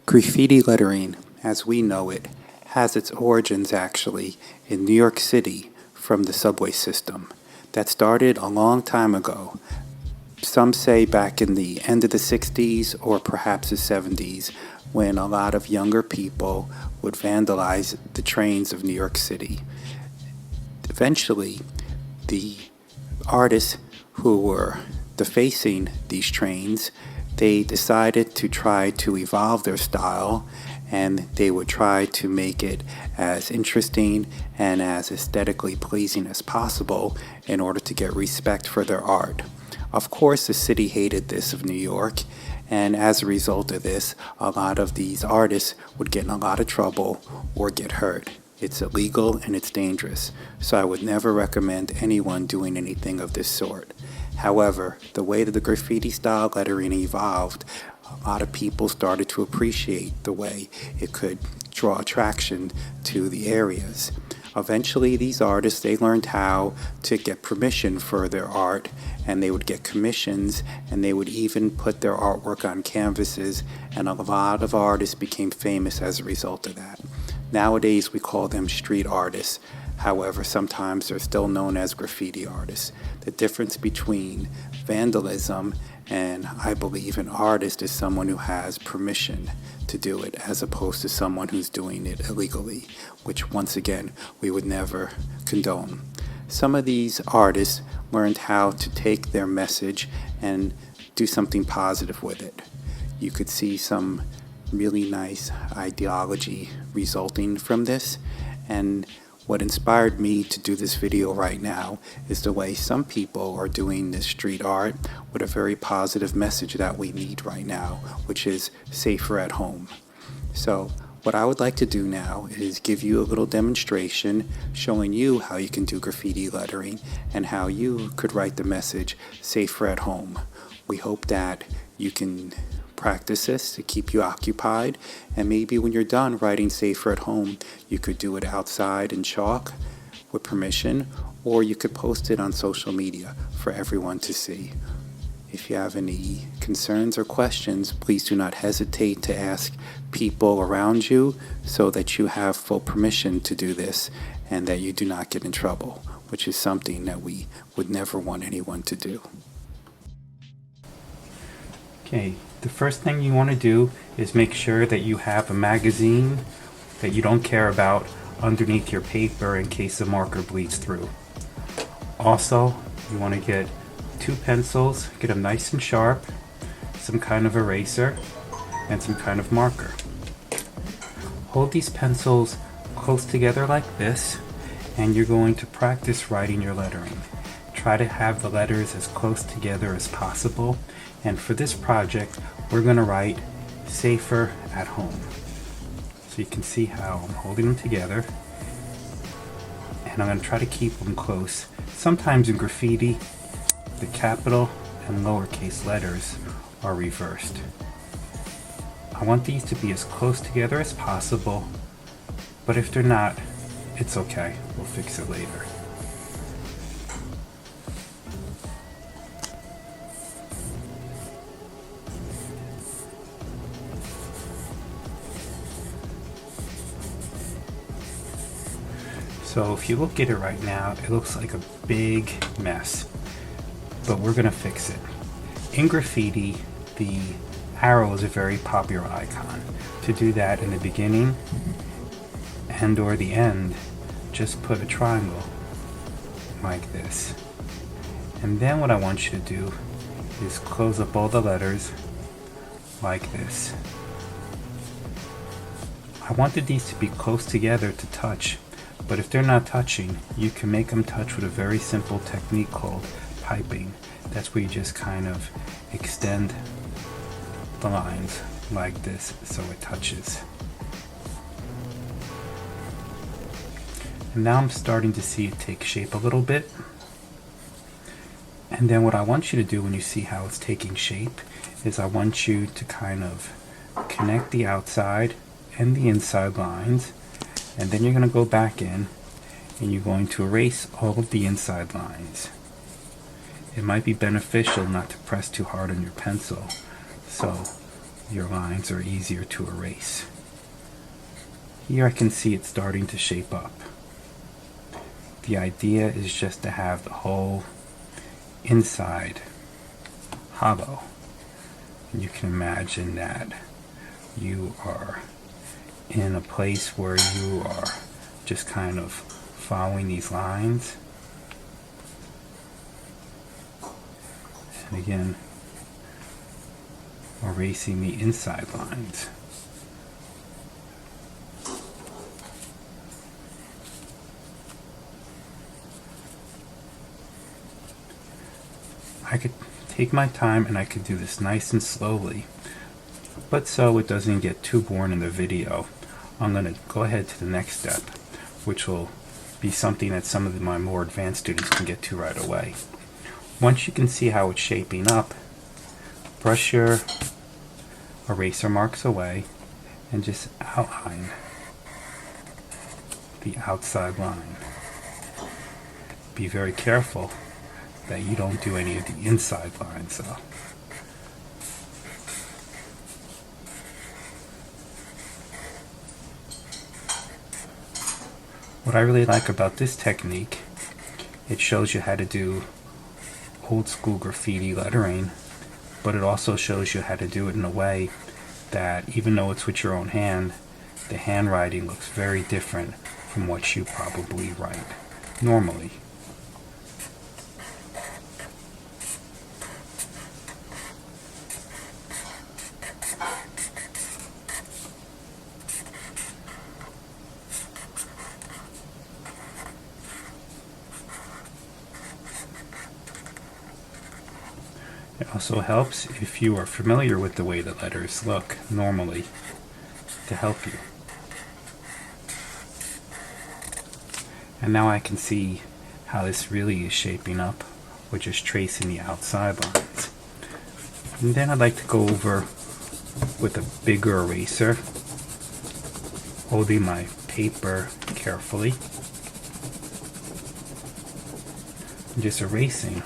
Graffiti lettering, as we know it, has its origins actually in New York City from the subway system. That started a long time ago. Some say back in the end of the 60s or perhaps the 70s, when a lot of younger people would vandalize the trains of New York City. Eventually, the artists who were defacing these trains, they decided to try to evolve their style, and they would try to make it as interesting and as aesthetically pleasing as possible in order to get respect for their art. Of course, the city hated this of New York, and as a result of this, a lot of these artists would get in a lot of trouble or get hurt. It's illegal and it's dangerous, so I would never recommend anyone doing anything of this sort. However, the way that the graffiti style lettering evolved, a lot of people started to appreciate the way it could draw attraction to the areas. Eventually, these artists, they learned how to get permission for their art, and they would get commissions, and they would even put their artwork on canvases, and a lot of artists became famous as a result of that. Nowadays, we call them street artists. However, sometimes they're still known as graffiti artists. The difference between vandalism and, I believe, an artist is someone who has permission to do it, as opposed to someone who's doing it illegally, which once again, we would never condone. Some of these artists learned how to take their message and do something positive with it. You could see some really nice ideology resulting from this, and what inspired me to do this video right now is the way some people are doing this street art with a very positive message that we need right now, which is safer at home. So what I would like to do now is give you a little demonstration showing you how you can do graffiti lettering and how you could write the message safer at home. We hope that you can practice this to keep you occupied, and maybe when you're done writing safer at home, you could do it outside in chalk with permission, or you could post it on social media for everyone to see. If you have any concerns or questions, please do not hesitate to ask people around you so that you have full permission to do this and that you do not get in trouble, which is something that we would never want anyone to do. Okay, the first thing you want to do is make sure that you have a magazine that you don't care about underneath your paper in case the marker bleeds through. Also, you want to get 2 pencils, get them nice and sharp, some kind of eraser, and some kind of marker. Hold these pencils close together like this, and you're going to practice writing your lettering. Try to have the letters as close together as possible, and for this project we're going to write safer at home. So you can see how I'm holding them together, and I'm going to try to keep them close. Sometimes in graffiti the capital and lowercase letters are reversed. I want these to be as close together as possible, but if they're not, it's okay, we'll fix it later. So if you look at it right now, it looks like a big mess, but we're gonna fix it. In graffiti, the arrow is a very popular icon. To do that in the beginning and or the end, just put a triangle like this. And then what I want you to do is close up all the letters like this. I wanted these to be close together to touch, but if they're not touching, you can make them touch with a very simple technique called piping. That's where you just kind of extend the lines like this so it touches. And now I'm starting to see it take shape a little bit. And then what I want you to do when you see how it's taking shape is I want you to kind of connect the outside and the inside lines, and then you're going to go back in and you're going to erase all of the inside lines. It might be beneficial not to press too hard on your pencil, so your lines are easier to erase. Here I can see it starting to shape up. The idea is just to have the whole inside hollow. And you can imagine that you are in a place where you are just kind of following these lines. And again, erasing the inside lines. I could take my time and I could do this nice and slowly, but so it doesn't get too boring in the video, I'm going to go ahead to the next step, which will be something that some of my more advanced students can get to right away. Once you can see how it's shaping up, brush your eraser marks away and just outline the outside line. Be very careful that you don't do any of the inside lines though. What I really like about this technique, it shows you how to do old school graffiti lettering, but it also shows you how to do it in a way that even though it's with your own hand, the handwriting looks very different from what you probably write normally. It also helps if you are familiar with the way the letters look normally to help you. And now I can see how this really is shaping up with just tracing the outside lines. And then I'd like to go over with a bigger eraser, holding my paper carefully, and just erasing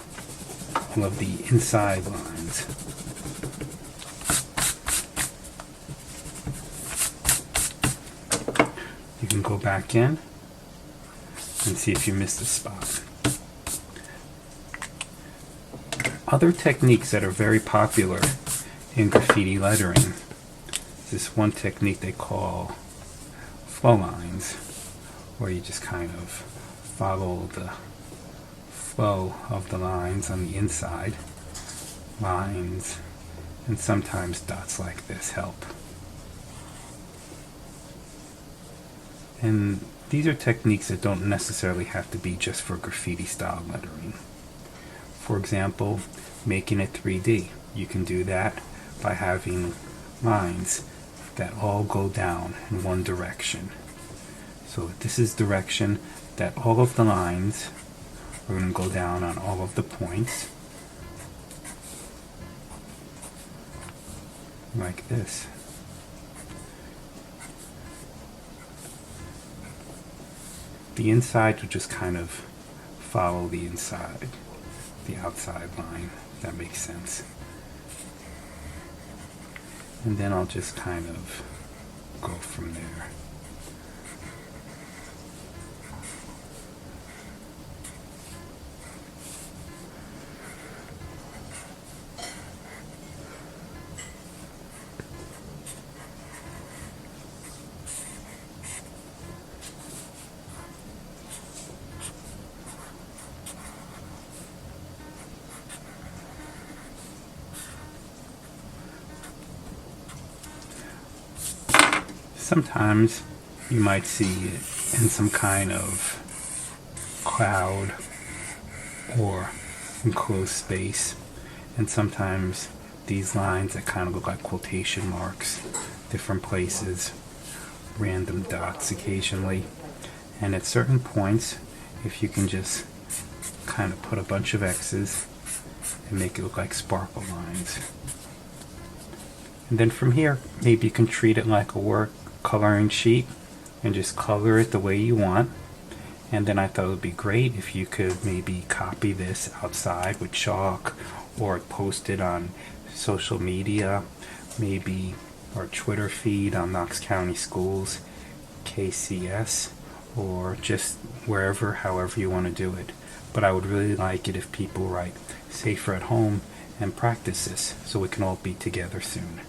all of the inside lines. You can go back in and see if you missed a spot. Other techniques that are very popular in graffiti lettering, this one technique they call flow lines, where you just kind of follow the flow of the lines on the inside. Lines and sometimes dots like this help. And these are techniques that don't necessarily have to be just for graffiti style lettering. For example, making it 3D. You can do that by having lines that all go down in one direction. So this is direction that all of the lines are going to go down on all of the points, like this. The inside will just kind of follow the inside, the outside line, if that makes sense. And then I'll just kind of go from there. Sometimes you might see it in some kind of cloud or enclosed space, and sometimes these lines that kind of look like quotation marks, different places, random dots occasionally, and at certain points, if you can just kind of put a bunch of X's and make it look like sparkle lines. And then from here, maybe you can treat it like a work coloring sheet and just color it the way you want. And then I thought it would be great if you could maybe copy this outside with chalk or post it on social media maybe our Twitter feed on Knox County Schools, KCS, or just wherever, however you want to do it. But I would really like it if people write safer at home and practice this so we can all be together soon.